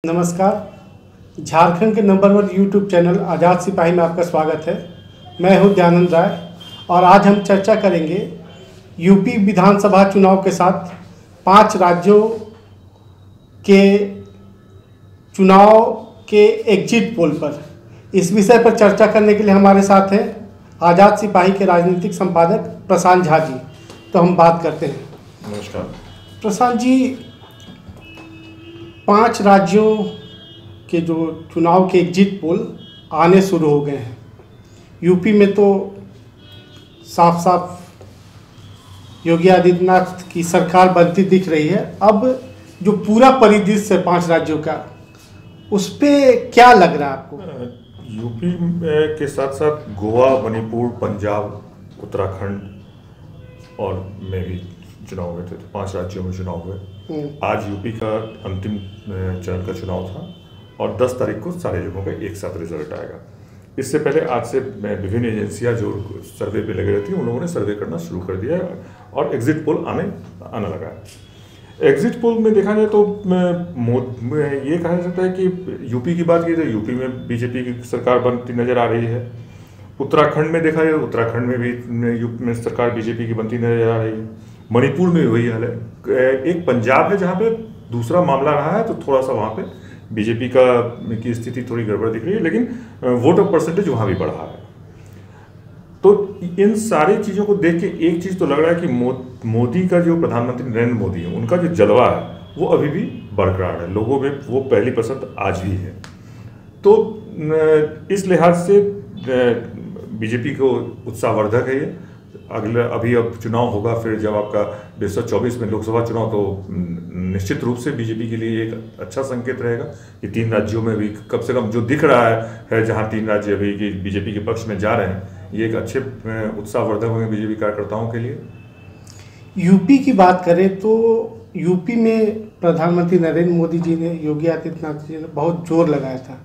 नमस्कार। झारखंड के number 1 YouTube channel आज़ाद सिपाही में आपका स्वागत है। मैं हूं दयानंद राय और आज हम चर्चा करेंगे यूपी विधानसभा चुनाव के साथ 5 राज्यों के चुनाव के एग्जिट पोल पर। इस विषय पर चर्चा करने के लिए हमारे साथ हैं आज़ाद सिपाही के राजनीतिक संपादक प्रशांत झा जी। तो हम बात करते हैं। नमस्कार प्रशांत जी, 5 राज्यों के जो चुनाव के एग्जिट पोल आने शुरू हो गए हैं। यूपी में तो साफ साफ योगी आदित्यनाथ की सरकार बनती दिख रही है। अब जो पूरा परिदृश्य है 5 राज्यों का, उस पर क्या लग रहा है आपको? यूपी के साथ साथ गोवा, मणिपुर, पंजाब, उत्तराखंड और में भी चुनाव हुए थे। तो 5 राज्यों में चुनाव हुए। आज यूपी का अंतिम चरण का चुनाव था और 10 तारीख को सारे जगहों का एक साथ रिजल्ट आएगा। इससे पहले आज से विभिन्न एजेंसियां जो सर्वे पे लगे रहती हैं, उन लोगों ने सर्वे करना शुरू कर दिया है और एग्जिट पोल आने लगा है। एग्जिट पोल में देखा जाए तो ये कहा जा सकता है कि यूपी की बात की तो यूपी में बीजेपी की सरकार बनती नजर आ रही है। उत्तराखंड में देखा जाए तो उत्तराखंड में भी यूपी में सरकार बीजेपी की बनती नजर आ रही है। मणिपुर में वही हाल है। एक पंजाब है जहाँ पे दूसरा मामला रहा है, तो थोड़ा सा वहाँ पे बीजेपी की स्थिति थोड़ी गड़बड़ दिख रही है, लेकिन वोट ऑफ परसेंटेज वहाँ भी बढ़ा है। तो इन सारी चीज़ों को देख के एक चीज़ तो लग रहा है कि मोदी का जो प्रधानमंत्री नरेंद्र मोदी है, उनका जो जलवा है वो अभी भी बरकरार है। लोगों में वो पहली पसंद आज भी है। तो इस लिहाज से बीजेपी को उत्साहवर्धक है ये। अब चुनाव होगा, फिर जब आपका 2024 में लोकसभा चुनाव, तो निश्चित रूप से बीजेपी के लिए एक अच्छा संकेत रहेगा कि 3 राज्यों में भी कम से कम जो दिख रहा है जहां 3 राज्य अभी की बीजेपी के पक्ष में जा रहे हैं, ये एक अच्छे उत्साहवर्धक होंगे बीजेपी कार्यकर्ताओं के लिए। यूपी की बात करें तो यूपी में प्रधानमंत्री नरेंद्र मोदी जी ने, योगी आदित्यनाथ जी ने बहुत जोर लगाया था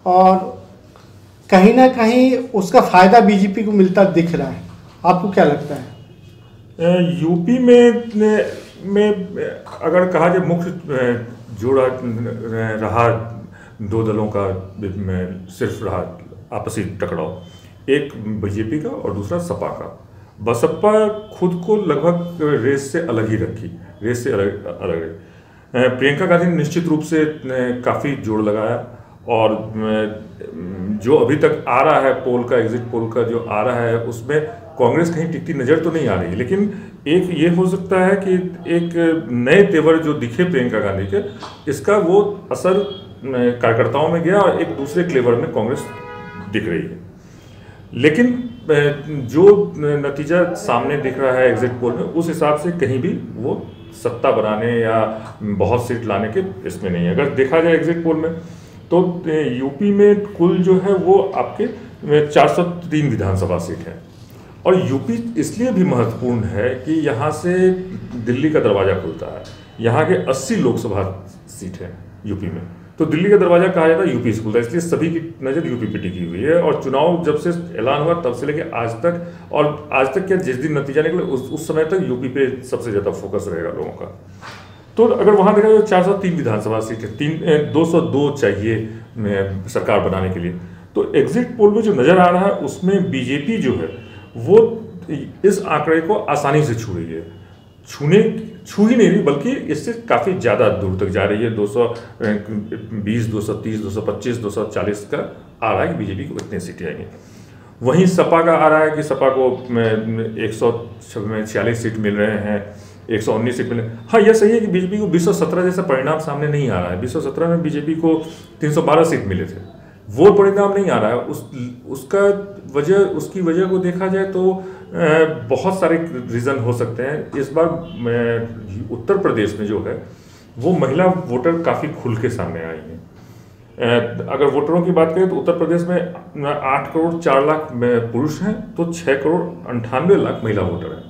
और कहीं ना कहीं उसका फायदा बीजेपी को मिलता दिख रहा है। आपको क्या लगता है? यूपी में अगर कहा जाए मुख्य जोड़ा रहा 2 दलों का सिर्फ रहा आपसी टकराव, एक बीजेपी का और दूसरा सपा का। बसपा खुद को लगभग रेस से अलग ही रखी, रेस से अलग है। प्रियंका गांधी ने निश्चित रूप से काफ़ी जोड़ लगाया और जो अभी तक आ रहा है पोल का, एग्जिट पोल का जो आ रहा है, उसमें कांग्रेस कहीं टिकती नज़र तो नहीं आ रही, लेकिन एक ये हो सकता है कि एक नए तेवर जो दिखे प्रियंका गांधी के, इसका वो असर कार्यकर्ताओं में गया और एक दूसरे क्लेवर में कांग्रेस दिख रही है। लेकिन जो नतीजा सामने दिख रहा है एग्जिट पोल में, उस हिसाब से कहीं भी वो सत्ता बनाने या बहुत सीट लाने के इसमें नहीं है। अगर देखा जाए एग्जिट पोल में तो यूपी में कुल जो है वो आपके 403 विधानसभा सीट है। और यूपी इसलिए भी महत्वपूर्ण है कि यहाँ से दिल्ली का दरवाज़ा खुलता है। यहाँ के 80 लोकसभा सीट है यूपी में, तो दिल्ली का दरवाज़ा कहा जाता है यूपी से खुलता है, इसलिए सभी की नज़र यूपी पे टिकी हुई है। और चुनाव जब से ऐलान हुआ तब से लेकर आज तक, और आज तक क्या, जिस दिन नतीजा निकले उस समय तक यूपी पे सबसे ज़्यादा फोकस रहेगा लोगों का। तो अगर वहाँ देखा जाए 403 विधानसभा सीट है, 202 चाहिए सरकार बनाने के लिए। तो एग्जिट पोल में जो नज़र आ रहा है उसमें बीजेपी जो है वो इस आंकड़े को आसानी से छू रही है। छू ही नहीं रही, बल्कि इससे काफ़ी ज़्यादा दूर तक जा रही है। 220, 230, 225, 240 का आ रहा है कि बीजेपी को इतने सीटें आएंगी। वहीं सपा का आ रहा है कि सपा को 146 सीट मिल रहे हैं, 119 सीट मिले। हाँ, यह सही है कि बीजेपी को 217 जैसा परिणाम सामने नहीं आ रहा है। 217 में बीजेपी को 312 सीट मिले थे, वो परिणाम नहीं आ रहा है। उसकी वजह को देखा जाए तो बहुत सारे रीज़न हो सकते हैं। इस बार उत्तर प्रदेश में जो है वो महिला वोटर काफ़ी खुल के सामने आई हैं। अगर वोटरों की बात करें तो उत्तर प्रदेश में 8 करोड़ 4 लाख पुरुष हैं, तो 6 करोड़ 98 लाख महिला वोटर हैं।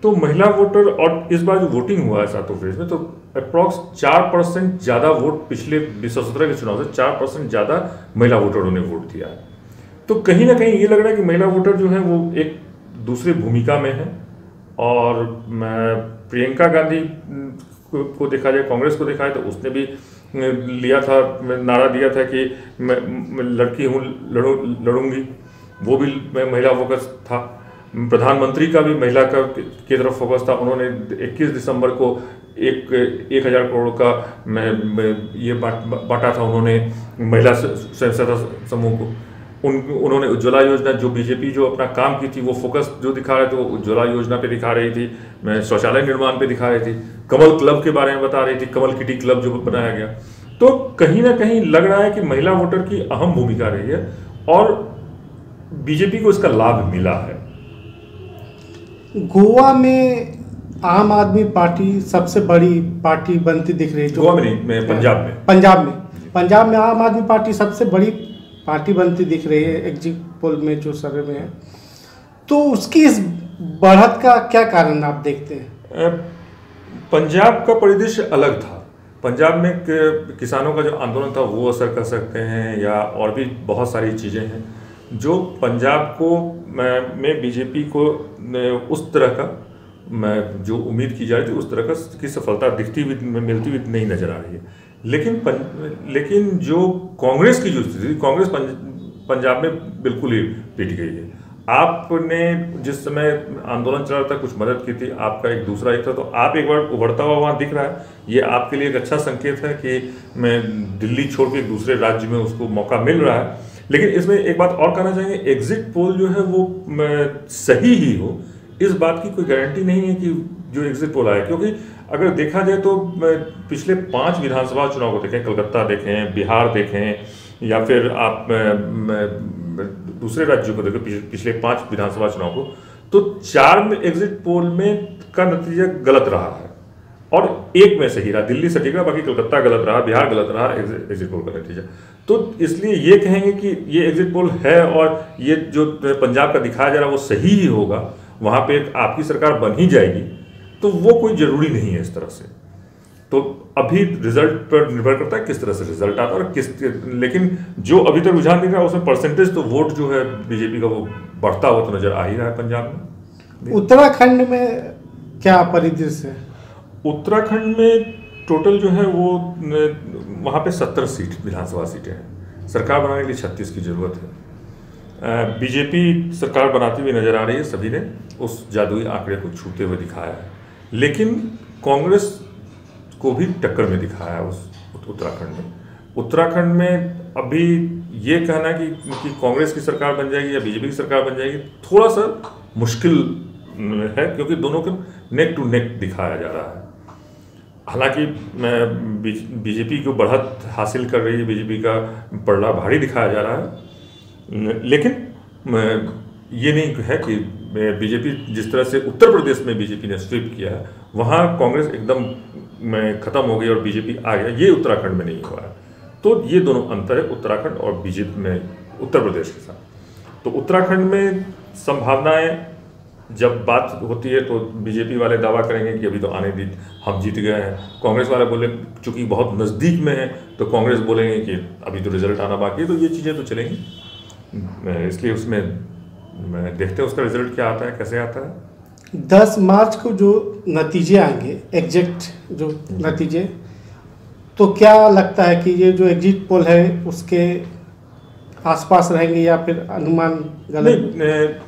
तो महिला वोटर, और इस बार जो वोटिंग हुआ है 7 उत्तर प्रदेश में, तो अप्रॉक्स 4% ज़्यादा वोट पिछले 2017 के चुनाव से 4% ज़्यादा महिला वोटरों ने वोट दिया है। तो कहीं ना कहीं ये लग रहा है कि महिला वोटर जो है वो एक दूसरी भूमिका में है। और प्रियंका गांधी को देखा जाए, कांग्रेस को देखा जाए, तो उसने भी लिया था, नारा दिया था कि मैं लड़की हूँ, लड़ूंगी, वो भी महिला फोकस था। प्रधानमंत्री का भी महिला की तरफ फोकस था। उन्होंने 21 दिसंबर को 1,000 करोड़ का ये बांटा था उन्होंने महिला स्वयं सहायता समूह को। उन्होंने उज्ज्वला योजना, जो बीजेपी जो अपना काम की थी वो फोकस जो दिखा रहे थे वो उज्ज्वला योजना पे दिखा रही थी, शौचालय निर्माण पे दिखा रही थी, कमल क्लब के बारे में बता रही थी, कमल किटी क्लब जो बनाया गया। तो कहीं ना कहीं लग रहा है कि महिला वोटर की अहम भूमिका रही है और बीजेपी को इसका लाभ मिला है। गोवा में आम आदमी पार्टी सबसे बड़ी पार्टी बनती दिख रही है। गोवा में नहीं, पंजाब में आम आदमी पार्टी सबसे बड़ी पार्टी बनती दिख रही है एग्जिट पोल में, जो सर्वे में है। तो उसकी इस बढ़त का क्या कारण आप देखते हैं? पंजाब का परिदृश्य अलग था। पंजाब में किसानों का जो आंदोलन था वो असर कर सकते हैं, या और भी बहुत सारी चीज़ें हैं जो पंजाब को में बीजेपी को उस तरह का जो उम्मीद की जा रही थी उस तरह की सफलता दिखती हुई मिलती हुई नहीं नजर आ रही है। लेकिन जो कांग्रेस की जो स्थिति, कांग्रेस पंजाब में बिल्कुल ही पिट गई है। आपने जिस समय आंदोलन चल रहा था कुछ मदद की थी, आपका एक दूसरा एक था, तो आप एक बार उभरता हुआ वहाँ दिख रहा है। ये आपके लिए एक अच्छा संकेत है कि मैं दिल्ली छोड़ के एक दूसरे राज्य में उसको मौका मिल रहा है। लेकिन इसमें एक बात और कहना चाहेंगे, एग्जिट पोल जो है वो सही ही हो इस बात की कोई गारंटी नहीं है कि जो एग्जिट पोल आया, क्योंकि अगर देखा जाए तो पिछले 5 विधानसभा चुनाव को देखें, कलकत्ता देखें, बिहार देखें, या फिर आप दूसरे राज्यों को देखें पिछले 5 विधानसभा चुनाव को, तो 4 में एग्जिट पोल में का नतीजा गलत रहा है और एक में सही रहा, दिल्ली सटीक रहा, बाकी कलकत्ता गलत रहा, बिहार गलत रहा एग्जिट पोल का नतीजा। तो इसलिए ये कहेंगे कि ये एग्जिट पोल है और ये जो पंजाब का दिखाया जा रहा है वो सही ही होगा, वहाँ पे एक आपकी सरकार बन ही जाएगी, तो वो कोई ज़रूरी नहीं है इस तरह से। तो अभी रिजल्ट पर निर्भर करता है किस तरह से रिजल्ट आता है और लेकिन जो अभी तक रुझान दिख रहा है उसमें परसेंटेज तो वोट जो है बीजेपी का वो बढ़ता हुआ तो नजर आ ही रहा है पंजाब में। उत्तराखंड में क्या परिदृश्य है? उत्तराखंड में टोटल जो है वो वहाँ पे 70 सीट विधानसभा सीटें हैं। सरकार बनाने के लिए 36 की ज़रूरत है। बीजेपी सरकार बनाती हुई नजर आ रही है, सभी ने उस जादुई आंकड़े को छूते हुए दिखाया है, लेकिन कांग्रेस को भी टक्कर में दिखाया है उस उत्तराखंड में अभी ये कहना कि कांग्रेस की सरकार बन जाएगी या बीजेपी की सरकार बन जाएगी थोड़ा सा मुश्किल है, क्योंकि दोनों को नेक टू नेक दिखाया जा रहा है। हालांकि बीजेपी को बढ़त हासिल कर रही है, बीजेपी का पलड़ा भारी दिखाया जा रहा है, लेकिन ये नहीं है कि बीजेपी जिस तरह से उत्तर प्रदेश में बीजेपी ने स्वीप किया है वहाँ कांग्रेस एकदम खत्म हो गई और बीजेपी आ गया, ये उत्तराखंड में नहीं हुआ है। तो ये दोनों अंतर है उत्तराखंड और बीजेपी में उत्तर प्रदेश के साथ। तो उत्तराखंड में संभावनाएं जब बात होती है तो बीजेपी वाले दावा करेंगे कि अभी तो आने दी, हम जीत गए हैं। कांग्रेस वाले बोले चूंकि बहुत नज़दीक में है तो कांग्रेस बोलेंगे कि अभी तो रिजल्ट आना बाकी है। तो ये चीज़ें तो चलेंगी, इसलिए उसमें देखते हैं उसका रिजल्ट क्या आता है, कैसे आता है। 10 मार्च को जो नतीजे आएंगे, एग्जिट जो नतीजे, तो क्या लगता है कि ये जो एग्जिट पोल है उसके आसपास रहेंगे या फिर अनुमान गलत?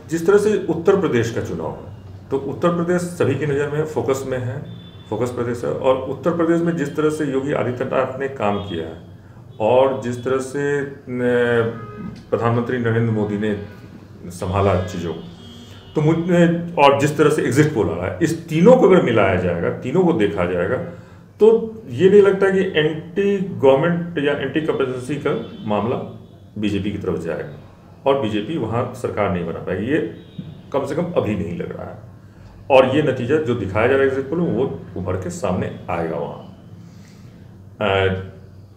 जिस तरह से उत्तर प्रदेश का चुनाव है तो उत्तर प्रदेश सभी की नज़र में फोकस में है, फोकस प्रदेश है। और उत्तर प्रदेश में जिस तरह से योगी आदित्यनाथ ने काम किया है और जिस तरह से प्रधानमंत्री नरेंद्र मोदी ने संभाला चीज़ों तो और जिस तरह से एग्जिट पोल आ रहा है, इस तीनों को अगर मिलाया जाएगा, तीनों को देखा जाएगा, तो ये नहीं लगता कि एंटी गवर्नमेंट या एंटी कंपल्सेंसी का मामला बीजेपी की तरफ जाएगा और बीजेपी वहाँ सरकार नहीं बना पाएगी। ये कम से कम अभी नहीं लग रहा है और ये नतीजा जो दिखाया जा रहा है एग्जिट पोल में वो उभर के सामने आएगा वहाँ।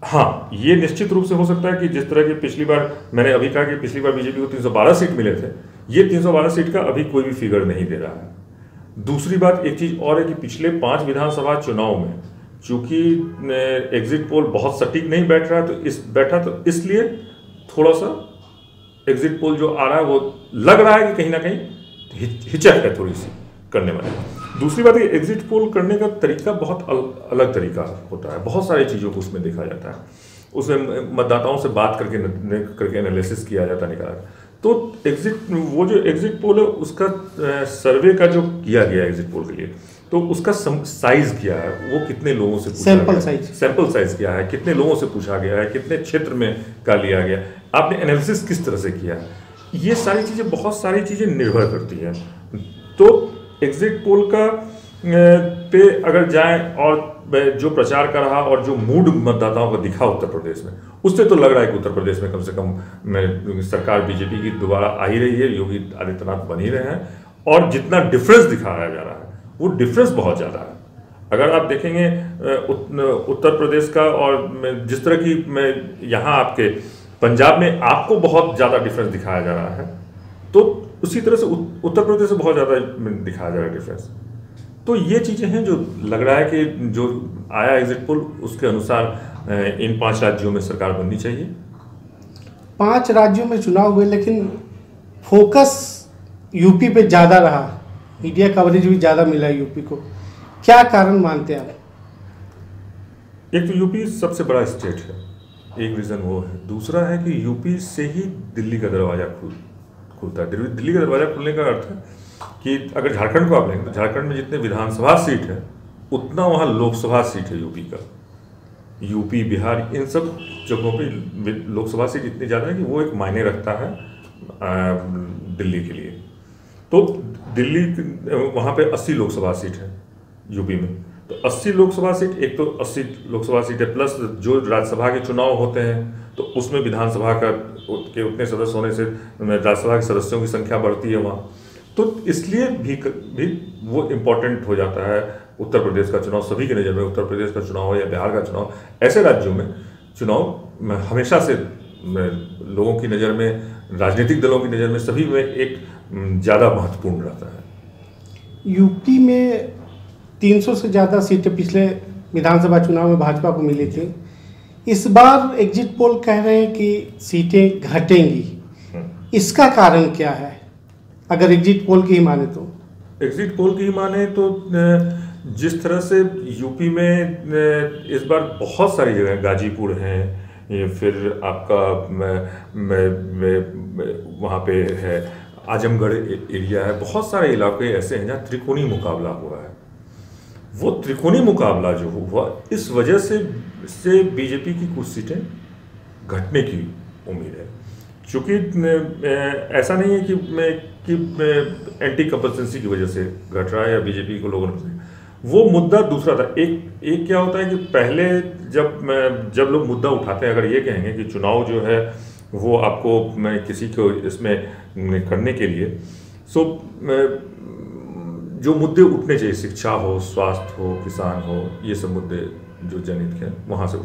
हाँ, ये निश्चित रूप से हो सकता है कि जिस तरह की पिछली बार मैंने अभी कहा कि पिछली बार बीजेपी को 312 सीट मिले थे, ये 312 सीट का अभी कोई भी फिगर नहीं दे रहा है। दूसरी बात एक चीज़ और है कि पिछले 5 विधानसभा चुनाव में चूंकि एग्जिट पोल बहुत सटीक नहीं बैठ रहा है तो इसलिए थोड़ा सा एग्जिट पोल जो आ रहा है वो लग रहा है कि कहीं ना कहीं हिचक है थोड़ी सी करने वाले। दूसरी बात है, एग्जिट पोल करने का तरीका बहुत अलग तरीका होता है। बहुत सारी चीज़ों को उसमें देखा जाता है, उसमें मतदाताओं से बात करके एनालिसिस किया जाता है, निकाला। तो वो जो एग्जिट पोल है उसका सर्वे का जो किया गया एग्जिट पोल के लिए, तो उसका साइज क्या है, वो कितने लोगों से पूछा गया, सैंपल साइज क्या है, कितने लोगों से पूछा गया है, कितने क्षेत्र में का लिया गया, आपने एनालिसिस किस तरह से किया है, ये सारी चीज़ें, बहुत सारी चीज़ें निर्भर करती हैं। तो एग्जिट पोल का पे अगर जाएं और जो प्रचार का रहा और जो मूड मतदाताओं का दिखा उत्तर प्रदेश में, उससे तो लग रहा है कि उत्तर प्रदेश में कम से कम सरकार बीजेपी की दोबारा आ ही रही है, योगी आदित्यनाथ बन ही रहे हैं। और जितना डिफरेंस दिखाया जा रहा है वो डिफरेंस बहुत ज़्यादा है। अगर आप देखेंगे उत्तर प्रदेश का, और जिस तरह की यहाँ आपके पंजाब में आपको बहुत ज़्यादा डिफरेंस दिखाया जा रहा है, तो उसी तरह से उत्तर प्रदेश से बहुत ज़्यादा दिखाया जा रहा है डिफरेंस। तो ये चीज़ें हैं जो लग रहा है कि जो आया एग्जिट पोल उसके अनुसार इन 5 राज्यों में सरकार बननी चाहिए। 5 राज्यों में चुनाव हुए, लेकिन फोकस यूपी पे ज़्यादा रहा, मीडिया कवरेज भी ज़्यादा मिला यूपी को, क्या कारण मानते हैं आप? एक तो यूपी सबसे बड़ा स्टेट है, एक रीज़न वो है। दूसरा है कि यूपी से ही दिल्ली का दरवाज़ा खुलता है। दिल्ली का दरवाज़ा खुलने का अर्थ है कि अगर झारखंड को आप लेंगे तो झारखंड में जितने विधानसभा सीट है उतना वहाँ लोकसभा सीट है यूपी का। यूपी, बिहार, इन सब जगहों पे लोकसभा सीट इतनी ज़्यादा है कि वो एक मायने रखता है दिल्ली के लिए। तो दिल्ली वहाँ पे 80 लोकसभा सीट है यूपी में, तो 80 लोकसभा सीट, एक तो 80 लोकसभा सीट है, प्लस जो राज्यसभा के चुनाव होते हैं तो उसमें विधानसभा के उतने सदस्य होने से राज्यसभा के सदस्यों की संख्या बढ़ती है वहाँ, तो इसलिए भी वो इम्पोर्टेंट हो जाता है। उत्तर प्रदेश का चुनाव सभी के नज़र में, उत्तर प्रदेश का चुनाव हो या बिहार का चुनाव, ऐसे राज्यों में चुनाव हमेशा से लोगों की नज़र में, राजनीतिक दलों की नज़र में, सभी में एक ज़्यादा महत्वपूर्ण रहता है। यूपी में 300 से ज़्यादा सीटें पिछले विधानसभा चुनाव में भाजपा को मिली थी। इस बार एग्जिट पोल कह रहे हैं कि सीटें घटेंगी, इसका कारण क्या है? अगर एग्जिट पोल की ही माने तो एग्जिट पोल की ही माने तो जिस तरह से यूपी में इस बार बहुत सारी जगह, गाजीपुर हैं, ये फिर आपका वहाँ पे है आजमगढ़ एरिया है, बहुत सारे इलाके ऐसे हैं जहाँ त्रिकोणीय मुकाबला हुआ है। वो त्रिकोणीय मुकाबला जो हुआ, इस वजह से बीजेपी की कुछ सीटें घटने की उम्मीद है। क्योंकि ऐसा नहीं है कि एंटी कंपल्सेंसी की वजह से घट रहा है या बीजेपी को लोगों ने, वो मुद्दा दूसरा था। एक क्या होता है कि पहले जब लोग मुद्दा उठाते हैं, अगर ये कहेंगे कि चुनाव जो है वो आपको किसी को इसमें करने के लिए, सो जो मुद्दे उठने चाहिए, शिक्षा हो, स्वास्थ्य हो, किसान हो, ये सब मुद्दे जो जनहित के, वहाँ से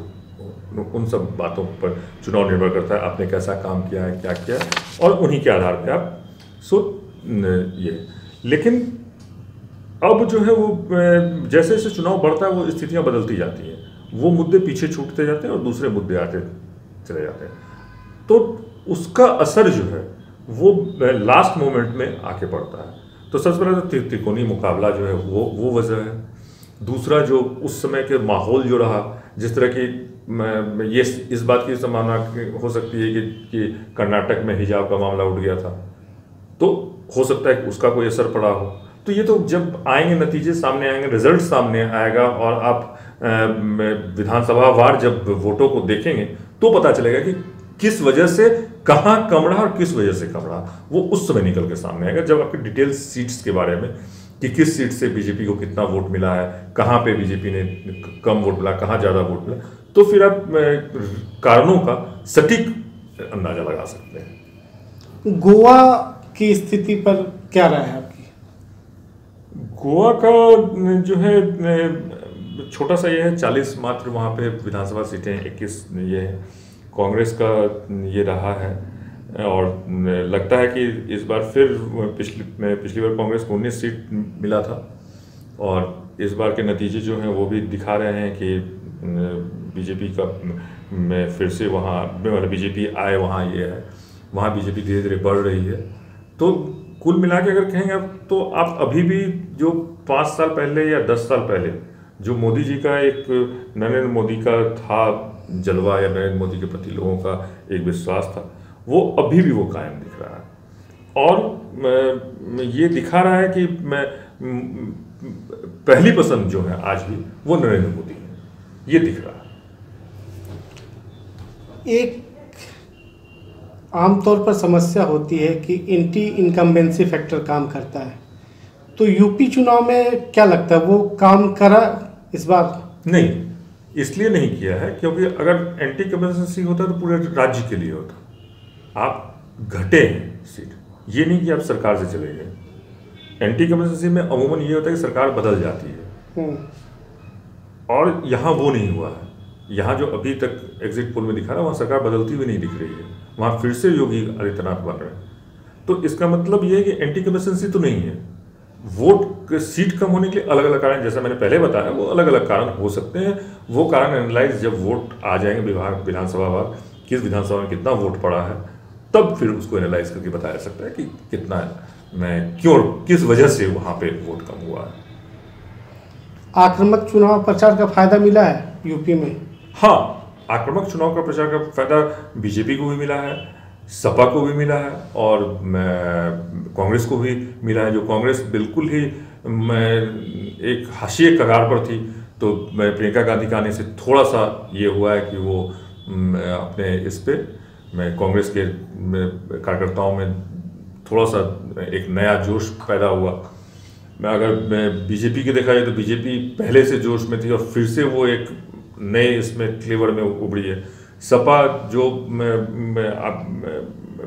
उन सब बातों पर चुनाव निर्भर करता है, आपने कैसा काम किया है, क्या किया है, और उन्हीं के आधार पे आप ये। लेकिन अब जो है वो जैसे जैसे चुनाव बढ़ता है वो स्थितियां बदलती जाती हैं, वो मुद्दे पीछे छूटते जाते हैं और दूसरे मुद्दे आते चले जाते हैं, तो उसका असर जो है वो लास्ट मोमेंट में आके पड़ता है। तो सबसे पहले तो त्रिकोणीय मुकाबला जो है वो वजह है। दूसरा जो उस समय के माहौल जो रहा, जिस तरह की ये इस बात की संभावना हो सकती है कि कर्नाटक में हिजाब का मामला उठ गया था, तो हो सकता है कि उसका कोई असर पड़ा हो। तो ये तो जब आएंगे, नतीजे सामने आएंगे, रिजल्ट सामने आएगा और आप विधानसभा वार जब वोटों को देखेंगे तो पता चलेगा कि किस वजह से कहाँ कम रहा और किस वजह से कम रहा, वो उस समय निकल के सामने आएगा जब आपके डिटेल सीट्स के बारे में, कि किस सीट से बीजेपी को कितना वोट मिला है, कहाँ पे बीजेपी ने कम वोट मिला, कहाँ ज़्यादा वोट मिला, तो फिर आप कारणों का सटीक अंदाजा लगा सकते हैं। गोवा की स्थिति पर क्या राय है आपकी? गोवा का जो है छोटा सा ये है, 40 मात्र वहाँ पे विधानसभा सीटें, 21 ये है। कांग्रेस का ये रहा है और लगता है कि इस बार फिर पिछली बार कांग्रेस को 19 सीट मिला था और इस बार के नतीजे जो हैं वो भी दिखा रहे हैं कि बीजेपी का में फिर से वहाँ मतलब बीजेपी आए, वहाँ ये है, वहाँ बीजेपी धीरे धीरे बढ़ रही है। तो कुल मिला के अगर कहेंगे आप, तो आप अभी भी जो 5 साल पहले या 10 साल पहले जो मोदी जी का एक, नरेंद्र मोदी का था जलवा, या नरेंद्र मोदी के प्रति लोगों का एक विश्वास था, वो अभी भी वो कायम दिख रहा है। और ये दिखा रहा है कि पहली पसंद जो है आज भी वो नरेंद्र मोदी है, ये दिख रहा है। एक आमतौर पर समस्या होती है कि एंटी इनकम्बेंसी फैक्टर काम करता है, तो यूपी चुनाव में क्या लगता है वो काम करा इस बार? नहीं, इसलिए नहीं किया है क्योंकि अगर एंटी इनकम्बेंसी होता तो पूरे राज्य के लिए होता। आप घटे हैं सीट, ये नहीं कि आप सरकार से चले गए। एंटी इनकम्बेंसी में अमूमन ये होता है कि सरकार बदल जाती है, और यहाँ वो नहीं हुआ है। यहाँ जो अभी तक एग्जिट पोल में दिखा रहा है, वहाँ सरकार बदलती हुई नहीं दिख रही है, वहाँ फिर से योगी आदित्यनाथ बन रहे हैं। तो इसका मतलब ये है कि एंटी इनकम्बेंसी तो नहीं है। वोट सीट कम होने के लिए अलग अलग कारण, जैसा मैंने पहले बताया, वो अलग अलग कारण हो सकते हैं। वो कारण एनालाइज जब वोट आ जाएंगे विधानसभा, किस विधानसभा में कितना वोट पड़ा है, तब फिर उसको एनालाइज करके बताया जा सकता है कि कितना क्यों, किस वजह से वहाँ पे वोट कम हुआ है। आक्रामक चुनाव प्रचार का फायदा मिला है यूपी में? हाँ, आक्रामक चुनाव का प्रचार का फायदा बीजेपी को भी मिला है, सपा को भी मिला है, और कांग्रेस को भी मिला है। जो कांग्रेस बिल्कुल ही एक हाशिए कगार पर थी, तो प्रियंका गांधी के आने से थोड़ा सा ये हुआ है कि वो अपने इस पे कांग्रेस के कार्यकर्ताओं में थोड़ा सा एक नया जोश पैदा हुआ। अगर बीजेपी के देखा जाए तो बीजेपी पहले से जोश में थी और फिर से वो एक नए इसमें फ्लेवर में उभरी है। सपा जो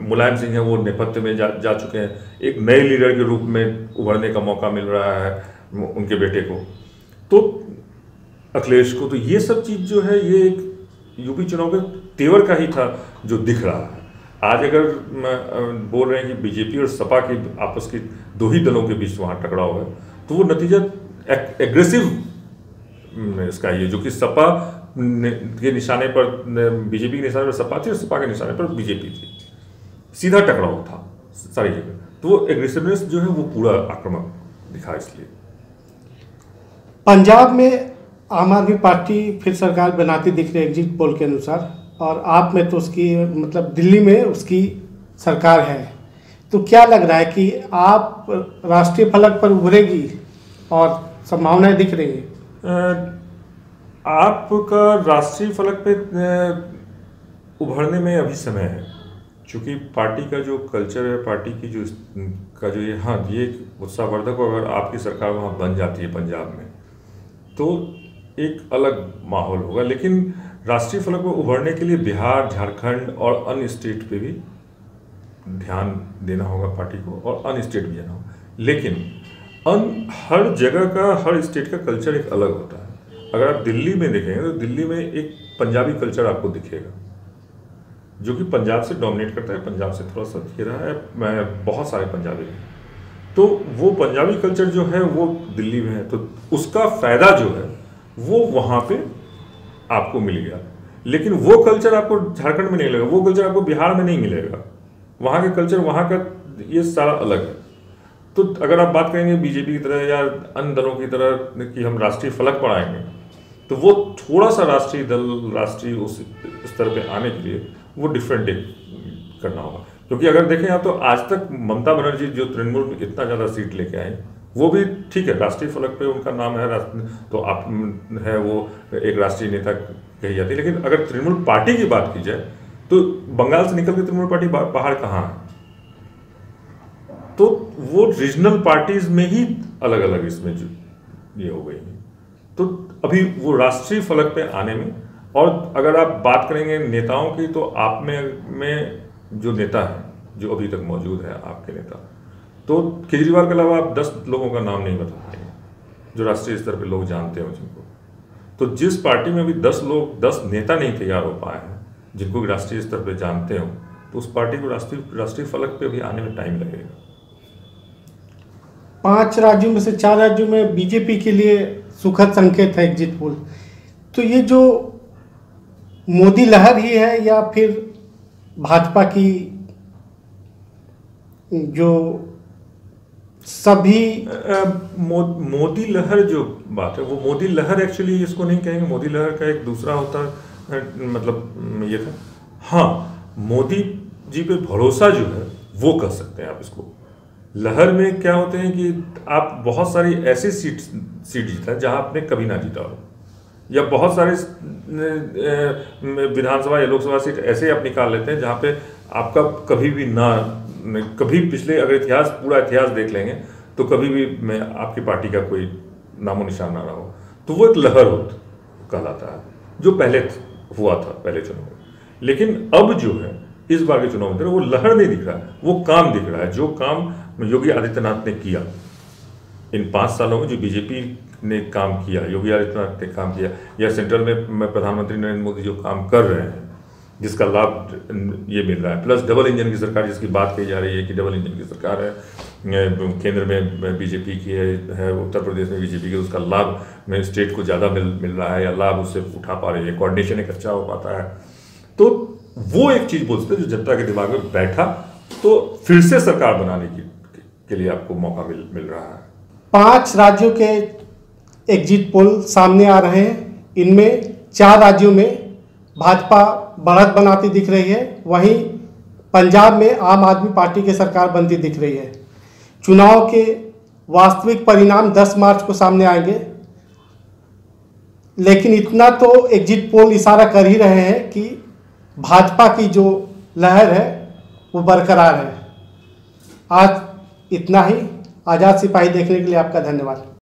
मुलायम सिंह है वो नेपथ्य में जा चुके हैं, एक नए लीडर के रूप में उभरने का मौका मिल रहा है उनके बेटे को, तो अखिलेश को। तो ये सब चीज़ जो है ये एक यूपी चुनाव के तेवर का ही था जो दिख रहा है। आज अगर बोल रहे हैं कि बीजेपी और सपा की आपस की दो ही दलों के बीच वहाँ टकराव है, तो वो नतीजा एग्रेसिव इसका ये, जो कि सपा के निशाने पर बीजेपी के निशाने पर सपा थी और सपा के निशाने पर बीजेपी थी, सीधा टकराव था सारी जगह। तो वो एग्रेसिवनेस जो है वो पूरा आक्रामक दिखा। इसलिए पंजाब में आम आदमी पार्टी फिर सरकार बनाती दिख रही है एग्जिट पोल के अनुसार, और आप में तो उसकी मतलब दिल्ली में उसकी सरकार है, तो क्या लग रहा है कि आप राष्ट्रीय फलक पर उभरेगी और संभावनाएं दिख रही है? आपका राष्ट्रीय फलक पे उभरने में अभी समय है, क्योंकि पार्टी का जो कल्चर है, पार्टी की जो ये, हाँ ये उत्साहवर्धक, अगर आपकी सरकार वहाँ बन जाती है पंजाब में तो एक अलग माहौल होगा। लेकिन राष्ट्रीय फलक पर उभरने के लिए बिहार, झारखंड और अन्य स्टेट पे भी ध्यान देना होगा पार्टी को, और अन्य स्टेट भी जाना होगा। लेकिन हर जगह का, हर स्टेट का कल्चर एक अलग होता है। अगर आप दिल्ली में देखेंगे तो दिल्ली में एक पंजाबी कल्चर आपको दिखेगा, जो कि पंजाब से डोमिनेट करता है, पंजाब से थोड़ा सा दिख रहा है, बहुत सारे पंजाबी हैं। तो वो पंजाबी कल्चर जो है वो दिल्ली में है, तो उसका फ़ायदा जो है वो वहाँ पे आपको मिल गया। लेकिन वो कल्चर आपको झारखंड में नहीं मिलेगा, वो कल्चर आपको बिहार में नहीं मिलेगा। वहाँ के कल्चर, वहाँ का ये सारा अलग है। तो अगर आप बात करेंगे बीजेपी की तरह या अन्य दलों की तरह कि हम राष्ट्रीय फलक पर आएंगे, तो वो थोड़ा सा राष्ट्रीय दल, राष्ट्रीय उस स्तर पे आने के लिए वो डिफरेंट करना होगा। क्योंकि अगर देखें आप, तो आज तक ममता बनर्जी जो तृणमूल में इतना ज़्यादा सीट लेके आए, वो भी ठीक है, राष्ट्रीय फलक पे उनका नाम है, तो आप है वो एक राष्ट्रीय नेता कही जाती है। लेकिन अगर तृणमूल पार्टी की बात की जाए तो बंगाल से निकल के तृणमूल पार्टी बाहर कहाँ है? तो वो रीजनल पार्टीज में ही अलग अलग इसमें ये हो गई है। तो अभी वो राष्ट्रीय फलक पे आने में, और अगर आप बात करेंगे नेताओं की, तो आप में जो नेता है जो अभी तक मौजूद है आपके नेता, तो केजरीवाल के अलावा आप 10 लोगों का नाम नहीं बता पाएंगे जो राष्ट्रीय स्तर पे लोग जानते हो जिनको। तो जिस पार्टी में भी 10 नेता नहीं तैयार हो पाए हैं जिनको राष्ट्रीय स्तर पे जानते हो, तो उस पार्टी को राष्ट्रीय फलक पे भी आने में टाइम लगेगा। 5 राज्यों में से 4 राज्यों में बीजेपी के लिए सुखद संकेत है एग्जिट पोल। तो ये जो मोदी लहर ही है या फिर भाजपा की जो सभी मोदी लहर जो बात है वो मोदी लहर एक्चुअली इसको नहीं कहेंगे, मोदी लहर का एक दूसरा होता मतलब ये था। हाँ, मोदी जी पे भरोसा जो है वो कह सकते हैं आप इसको। लहर में क्या होते हैं कि आप बहुत सारी ऐसी सीट जीता जहां आपने कभी ना जीता हो, या बहुत सारे विधानसभा या लोकसभा सीट ऐसे आप निकाल लेते हैं जहां पे आपका कभी भी ना, कभी पिछले अगर इतिहास पूरा इतिहास देख लेंगे तो कभी भी मैं आपकी पार्टी का कोई नामो निशान ना रहा हो, तो वो एक लहर कहलाता है जो पहले हुआ था पहले चुनाव में। लेकिन अब जो है इस बार के चुनाव में वो लहर नहीं दिख रहा है, वो काम दिख रहा है। जो काम योगी आदित्यनाथ ने किया इन 5 सालों में, जो बीजेपी ने काम किया, योगी आदित्यनाथ ने काम किया, या सेंट्रल में प्रधानमंत्री नरेंद्र मोदी जो काम कर रहे हैं जिसका लाभ ये मिल रहा है, प्लस डबल इंजन की सरकार जिसकी बात कही जा रही है कि डबल इंजन की सरकार है, केंद्र में बीजेपी की है, उत्तर प्रदेश में बीजेपी की, उसका लाभ में स्टेट को ज़्यादा मिल रहा है या लाभ उससे उठा पा रही है, कोऑर्डिनेशन एक अच्छा हो पाता है, तो वो एक चीज़ बोलते हैं जो जनता के दिमाग में बैठा, तो फिर से सरकार बनाने के लिए आपको मौका मिल रहा है। 5 राज्यों के एग्जिट पोल सामने आ रहे हैं, इनमें 4 राज्यों में भाजपा बढ़त बनाती दिख रही है, वहीं पंजाब में आम आदमी पार्टी की सरकार बनती दिख रही है। चुनाव के वास्तविक परिणाम 10 मार्च को सामने आएंगे, लेकिन इतना तो एग्जिट पोल इशारा कर ही रहे हैं कि भाजपा की जो लहर है वो बरकरार है। आज इतना ही। आज़ाद सिपाही देखने के लिए आपका धन्यवाद।